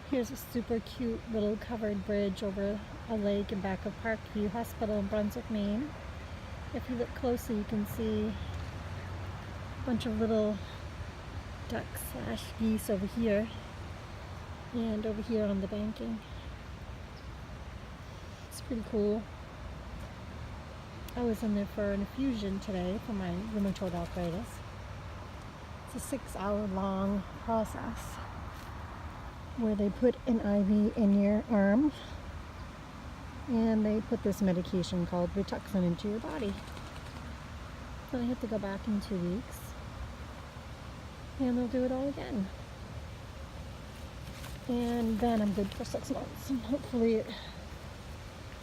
Here's a super cute little covered bridge over a lake in back of Parkview Hospital in Brunswick, Maine. If you look closely, you can see a bunch of little ducks slash geese over here and over here on the banking. It's pretty cool. I was in there for an infusion today for my rheumatoid arthritis. It's a 6-hour long process where they put an IV in your arm and they put this medication called Rituxan into your body. Then I have to go back in 2 weeks and they'll do it all again. And then I'm good for 6 months, and hopefully it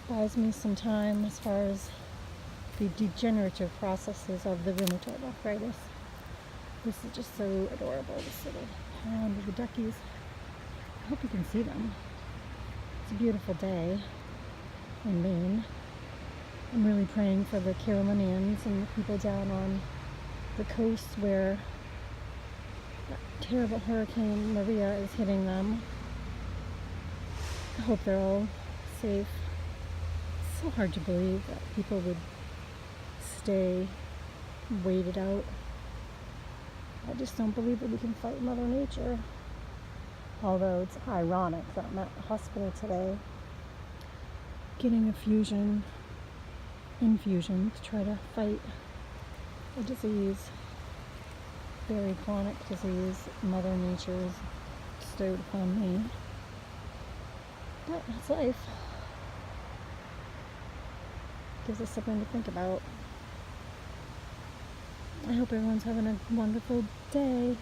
buys me some time as far as the degenerative processes of the rheumatoid arthritis. This is just so adorable, this little pond of the duckies. I hope you can see them. It's a beautiful day in Maine. I'm really praying for the Carolinians and the people down on the coast where that terrible Hurricane Maria is hitting them. I hope they're all safe. It's so hard to believe that people would stay waited out. I just don't believe that we can fight Mother Nature. Although it's ironic that I'm at the hospital today getting infusion to try to fight a disease, very chronic disease Mother Nature has bestowed upon me. But that's life. Gives us something to think about. I hope everyone's having a wonderful day.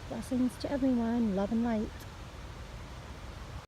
Blessings to everyone. Love and light.